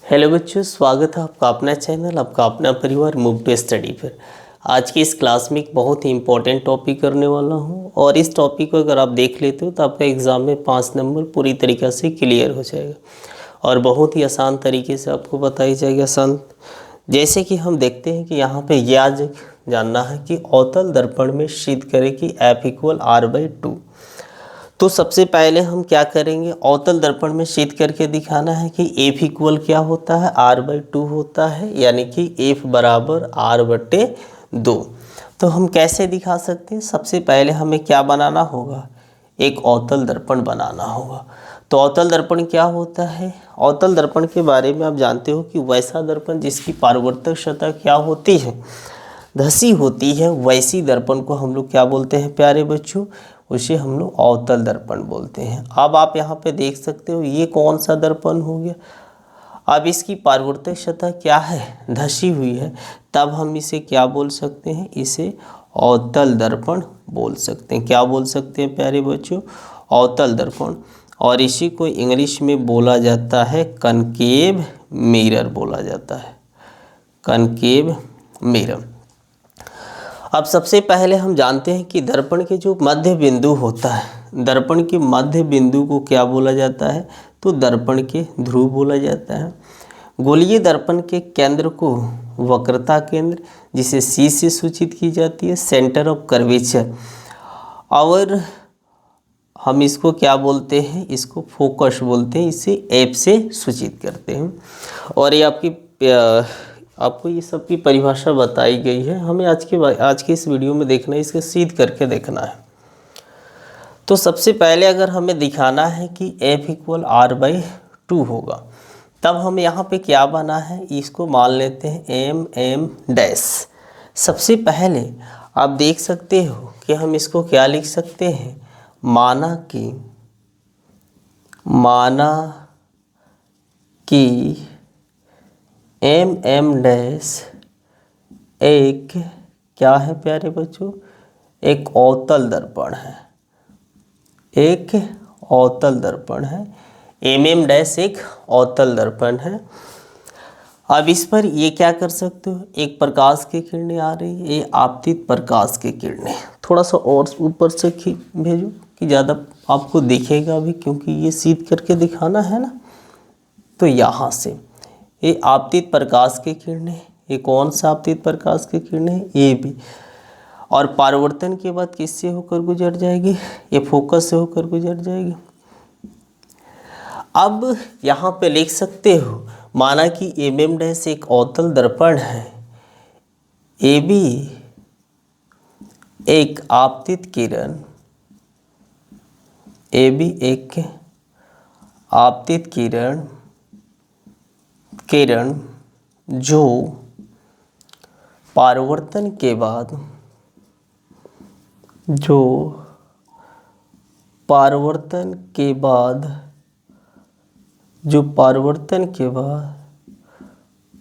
Hello बच्चों, स्वागत है आपका अपना चैनल, आपका अपना परिवार मूव टू स्टडी पर। आज की इस क्लास में एक बहुत ही इंपॉर्टेंट टॉपिक करने वाला हूं और इस टॉपिक को अगर आप देख लेते हो तो आपका एग्ज़ाम में 5 नंबर पूरी तरीक़े से क्लियर हो जाएगा और बहुत ही आसान तरीके से आपको बताई जाएगी। आसान जैसे कि हम देखते हैं कि यहाँ पे यह जानना है कि अवतल दर्पण में शीत करे कि F=R/2। तो सबसे पहले हम क्या करेंगे, अवतल दर्पण में शीत करके दिखाना है कि F क्या होता है, R/2 होता है, यानी कि F बराबर R/2। तो हम कैसे दिखा सकते हैं, सबसे पहले हमें क्या बनाना होगा, एक अवतल दर्पण बनाना होगा। तो अवतल दर्पण क्या होता है, अवतल दर्पण के बारे में आप जानते हो कि वैसा दर्पण जिसकी परावर्तक सतह क्या होती है, धसी होती है, वैसी दर्पण को हम लोग क्या बोलते हैं प्यारे बच्चों, उसे हम लोग अवतल दर्पण बोलते हैं। अब आप यहाँ पे देख सकते हो ये कौन सा दर्पण हो गया। अब इसकी परावर्तक सतह क्या है, धसी हुई है, तब हम इसे क्या बोल सकते हैं, इसे अवतल दर्पण बोल सकते हैं। क्या बोल सकते हैं प्यारे बच्चों, अवतल दर्पण। और इसी को इंग्लिश में बोला जाता है कनकेव मिरर बोला जाता है, कनकेव मिरर। अब सबसे पहले हम जानते हैं कि दर्पण के जो मध्य बिंदु होता है, दर्पण के मध्य बिंदु को क्या बोला जाता है, तो दर्पण के ध्रुव बोला जाता है। गोलीय दर्पण के केंद्र को वक्रता केंद्र, जिसे C से सूचित की जाती है, सेंटर ऑफ कर्वेचर, और हम इसको क्या बोलते हैं, इसको फोकस बोलते हैं, इसे F से सूचित करते हैं। और ये आपको ये सब की परिभाषा बताई गई है, हमें आज के इस वीडियो में देखना है, इसके सीध करके देखना है। तो सबसे पहले अगर हमें दिखाना है कि F=R/2 होगा, तब हमें यहाँ पे क्या बना है, इसको मान लेते हैं MM'। सबसे पहले आप देख सकते हो कि हम इसको क्या लिख सकते हैं, माना कि MM' एक क्या है प्यारे बच्चों, एक अवतल दर्पण है, एक अवतल दर्पण है। MM' एक अवतल दर्पण है। अब इस पर ये क्या कर सकते हो, एक प्रकाश की किरणें आ रही है, ये आपतित प्रकाश की किरणें, थोड़ा सा और ऊपर से भेजो कि ज़्यादा आपको दिखेगा भी, क्योंकि ये सीध करके दिखाना है ना। तो यहाँ से ये आपतित प्रकाश की किरणें, ये कौन सा आपतित प्रकाश की किरणें, ये भी, और परावर्तन के बाद किससे होकर गुजर जाएगी, ये फोकस से होकर गुजर जाएगी। अब यहाँ पे लिख सकते हो, माना कि MM' एक अवतल दर्पण है, AB एक आपतित किरण, AB एक आपतित किरण जो परावर्तन के बाद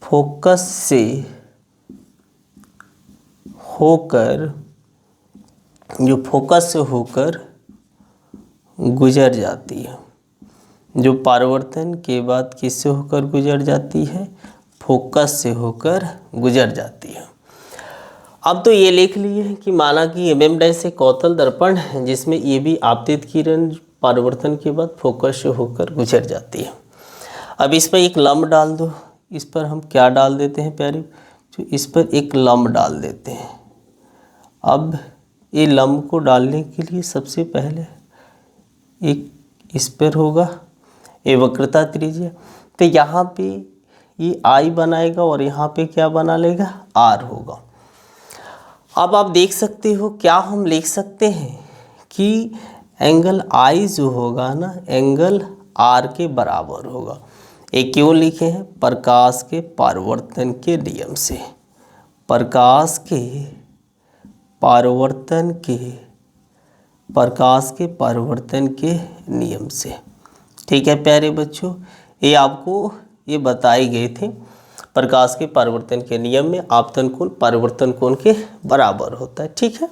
फोकस से होकर गुजर जाती है, जो परावर्तन के बाद किससे होकर गुजर जाती है, फोकस से होकर गुजर जाती है। अब तो ये लिख लिए कि माना कि MM' एक अवतल दर्पण है जिसमें ये भी आपतित किरण परावर्तन के बाद फोकस से होकर गुजर जाती है। अब इस पर एक लंब डाल दो, इस पर हम क्या डाल देते हैं प्यारे, जो इस पर एक लंब डाल देते हैं। अब ये लंब को डालने के लिए सबसे पहले एक इस पर होगा ये वक्रता त्रिज्या, तो यहाँ पे ये I बनाएगा और यहाँ पे क्या बना लेगा, R होगा। अब आप देख सकते हो, क्या हम लिख सकते हैं कि एंगल I जो होगा ना, एंगल R के बराबर होगा। ये क्यों लिखे हैं, प्रकाश के परावर्तन के नियम से, प्रकाश के परावर्तन के नियम से। ठीक है प्यारे बच्चों, ये आपको ये बताए गए थे, प्रकाश के परावर्तन के नियम में आपतन कोण परावर्तन कोण के बराबर होता है। ठीक है,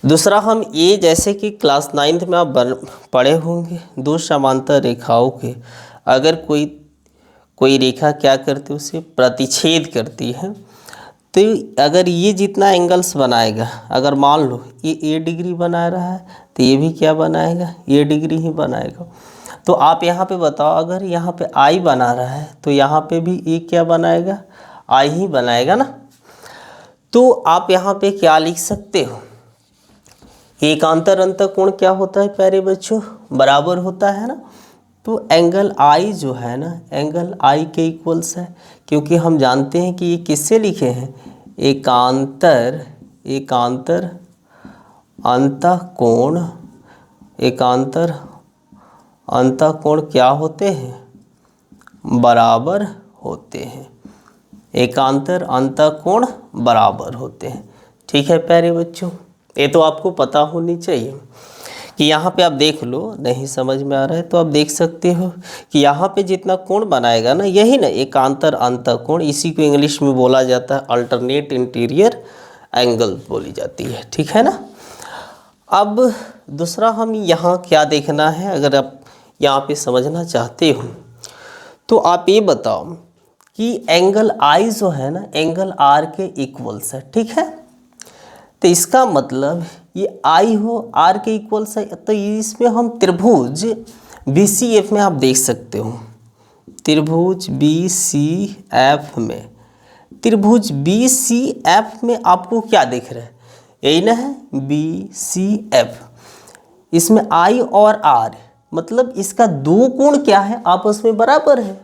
दूसरा हम ये, जैसे कि क्लास 9th में आप पढ़े होंगे, दो समांतर रेखाओं के अगर कोई रेखा क्या करती है, उसे प्रतिच्छेद करती है। तो अगर ये जितना एंगल्स बनाएगा, अगर मान लो ये ए डिग्री बना रहा है तो ये भी क्या बनाएगा, ए डिग्री ही बनाएगा। तो आप यहाँ पे बताओ, अगर यहाँ पे आई बना रहा है तो यहाँ पे भी ए क्या बनाएगा, आई ही बनाएगा ना। तो आप यहाँ पे क्या लिख सकते हो, एकांतर अंतःकोण क्या होता है प्यारे बच्चों, बराबर होता है ना। तो एंगल आई जो है ना, एंगल आई के इक्वल्स है, क्योंकि हम जानते हैं कि ये किससे लिखे हैं, एकांतर अंतःकोण, एकांतर अंतःकोण क्या होते हैं, बराबर होते हैं, एकांतर अंतःकोण बराबर होते हैं। ठीक है प्यारे बच्चों, ये तो आपको पता होनी चाहिए कि यहाँ पे आप देख लो, नहीं समझ में आ रहा है तो आप देख सकते हो कि यहाँ पे जितना कोण बनाएगा ना, यही ना एकांतर अंतःकोण, इसी को इंग्लिश में बोला जाता है अल्टरनेट इंटीरियर एंगल बोली जाती है। ठीक है ना। अब दूसरा हम यहाँ क्या देखना है, अगर आप यहाँ पे समझना चाहते हो तो आप ये बताओ कि एंगल आई जो है ना, एंगल आर के इक्वल्स है। ठीक है, तो इसका मतलब ये आई हो आर के इक्वल्स है, तो इसमें हम त्रिभुज BCF में आप देख सकते हो, त्रिभुज BCF में, त्रिभुज BCF में आपको क्या दिख रहा है, यही ना है BCF। इसमें आई और आर मतलब इसका दो कोण क्या है, आपस में बराबर है।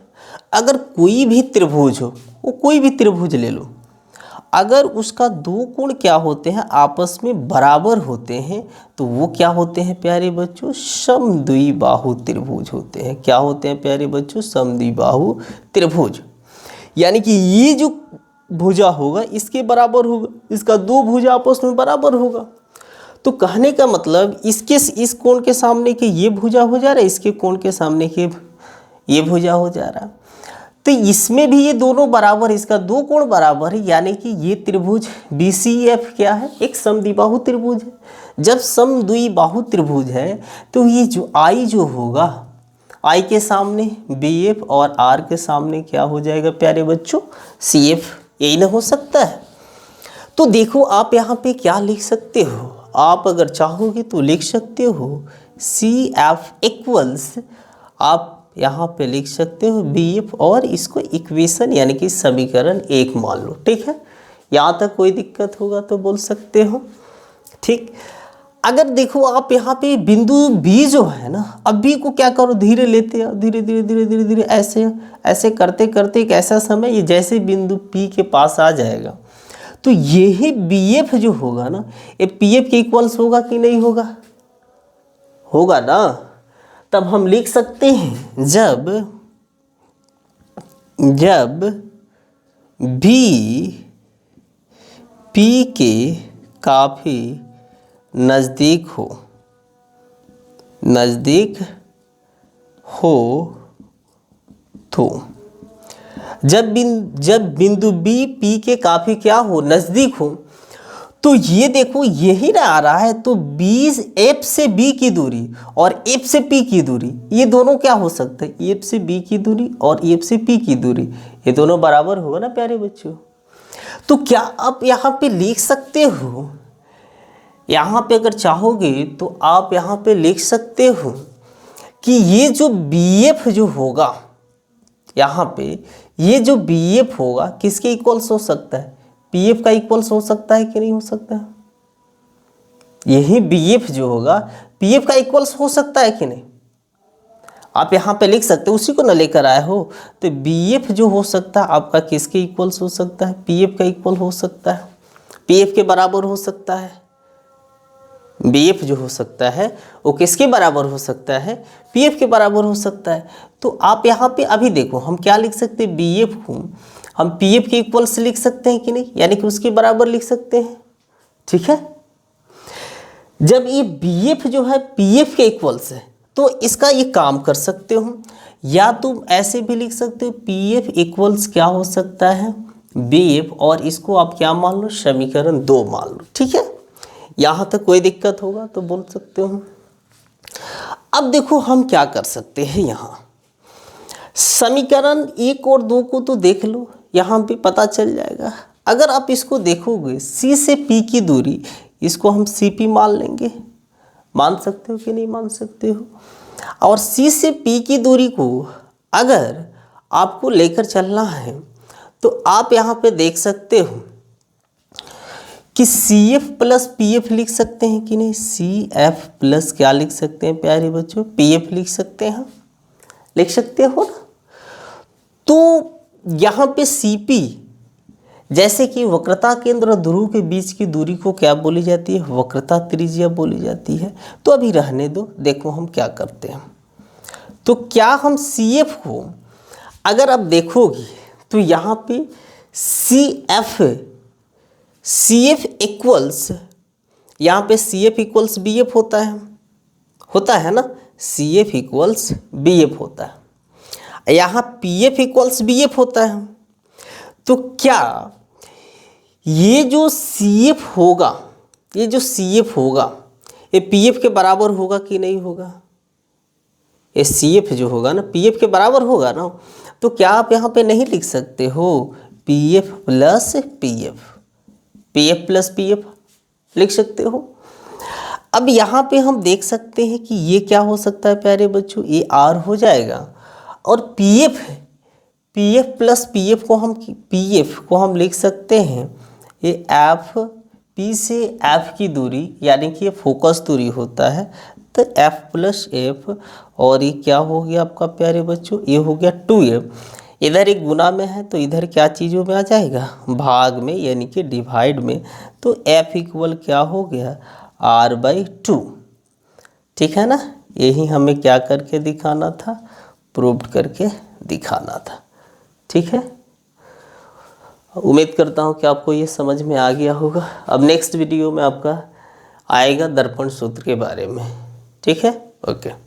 अगर कोई भी त्रिभुज हो, वो कोई भी त्रिभुज ले लो, अगर उसका दो कोण क्या होते हैं, आपस में बराबर होते हैं, तो वो क्या होते हैं प्यारे बच्चों, समद्विबाहु त्रिभुज होते हैं। क्या होते हैं प्यारे बच्चों, समद्विबाहु त्रिभुज। यानी कि ये जो भुजा होगा इसके बराबर होगा, इसका दो भुजा आपस में बराबर होगा। तो कहने का मतलब इस कोण के सामने के ये भुजा हो जा रहा है, इसके कोण के सामने के ये भुजा हो जा रहा है। तो इसमें भी ये दोनों बराबर, इसका दो कोण बराबर है, यानी कि ये त्रिभुज BCF क्या है, एक समद्विबाहु त्रिभुज है। जब समद्विबाहु त्रिभुज है तो ये जो आई जो होगा, आई के सामने BF और R के सामने क्या हो जाएगा प्यारे बच्चों, CF, यही ना हो सकता है। तो देखो आप यहाँ पे क्या लिख सकते हो, आप अगर चाहोगे तो लिख सकते हो CF इक्वल्स, आप यहाँ पे लिख सकते हो BF और इसको इक्वेशन यानी कि समीकरण 1 मान लो। ठीक है, यहाँ तक कोई दिक्कत होगा तो बोल सकते हो। ठीक, अगर देखो आप यहाँ पे बिंदु B जो है ना, अब B को क्या करो, धीरे लेते हैं, धीरे धीरे धीरे धीरे धीरे ऐसे ऐसे करते करते एक ऐसा समय ये जैसे बिंदु P के पास आ जाएगा तो यही BF जो होगा ना, ये PF के इक्वल्स होगा कि नहीं होगा, होगा ना। तब हम लिख सकते हैं जब B P के काफी नज़दीक हो तो, जब बिंदु B P के काफी क्या हो, नज़दीक हो, तो ये देखो यही ना आ रहा है, तो F से B की दूरी और F से P की दूरी, ये दोनों क्या हो सकता है, F से B की दूरी और F से P की दूरी, ये दोनों बराबर होगा ना प्यारे बच्चों। तो क्या आप यहाँ पे लिख सकते हो, यहाँ पे अगर चाहोगे तो आप यहाँ पे लिख सकते हो कि ये जो BF जो होगा, यहाँ पे ये जो BF होगा किसके इक्वल्स हो सकता है, PF का इक्वल्स हो सकता है कि नहीं हो सकता है। यही BF जो होगा PF का इक्वल्स हो सकता है कि नहीं, आप यहाँ पे लिख सकते हो, उसी को ना लेकर आए हो। तो BF जो हो सकता है आपका किसके इक्वल्स हो सकता है, PF का इक्वल हो सकता है, PF के बराबर हो सकता है। BF जो हो सकता है वो किसके बराबर हो सकता है, PF के बराबर हो सकता है। तो आप यहाँ पे अभी देखो हम क्या लिख सकते हैं, BF को हम PF के इक्वल्स लिख सकते हैं कि नहीं, यानी कि उसके बराबर लिख सकते हैं। ठीक है, जब ये BF जो है PF के इक्वल्स है तो इसका ये काम कर सकते हो, या तुम ऐसे भी लिख सकते हो PF इक्वल्स क्या हो सकता है, BF, और इसको आप क्या मान लो, समीकरण 2 मान लो। ठीक है, यहाँ तक कोई दिक्कत होगा तो बोल सकते हो। अब देखो हम क्या कर सकते हैं, यहाँ समीकरण 1 और 2 को तो देख लो, यहाँ पे पता चल जाएगा। अगर आप इसको देखोगे C से P की दूरी, इसको हम CP मान लेंगे। मान सकते हो कि नहीं मान सकते हो? और C से P की दूरी को अगर आपको लेकर चलना है तो आप यहाँ पे देख सकते हो कि CF प्लस PF लिख सकते हैं कि नहीं। CF प्लस क्या लिख सकते हैं प्यारे बच्चों? PF लिख सकते हैं, लिख सकते हो ना। तो यहाँ पे CP जैसे कि वक्रता केंद्र और ध्रुव के बीच की दूरी को क्या बोली जाती है? वक्रता त्रिज्या बोली जाती है। तो अभी रहने दो, देखो हम क्या करते हैं। तो क्या हम CF को अगर आप देखोगे तो यहाँ पे CF इक्वल्स, यहाँ पे CF इक्वल्स BF होता है ना। CF इक्वल्स BF होता है, यहाँ PF इक्वल्स BF होता है। तो क्या ये जो CF होगा, ये PF के बराबर होगा कि नहीं होगा? ये CF जो होगा ना PF के बराबर होगा ना। तो क्या आप यहाँ पे नहीं लिख सकते हो PF प्लस PF लिख सकते हो? अब यहाँ पे हम देख सकते हैं कि ये क्या हो सकता है प्यारे बच्चों? ये R हो जाएगा। और PF प्लस PF को हम लिख सकते हैं ये P से F की दूरी, यानी कि ये फोकस दूरी होता है। तो F प्लस F, और ये क्या हो गया आपका प्यारे बच्चों? ये हो गया 2F। इधर एक गुना में है तो इधर क्या चीज़ों में आ जाएगा? भाग में, यानी कि डिवाइड में। तो F इक्वल क्या हो गया? R/2। ठीक है ना। यही हमें क्या करके दिखाना था? प्रूव करके दिखाना था। ठीक है, उम्मीद करता हूँ कि आपको ये समझ में आ गया होगा। अब नेक्स्ट वीडियो में आपका आएगा दर्पण सूत्र के बारे में। ठीक है, ओके।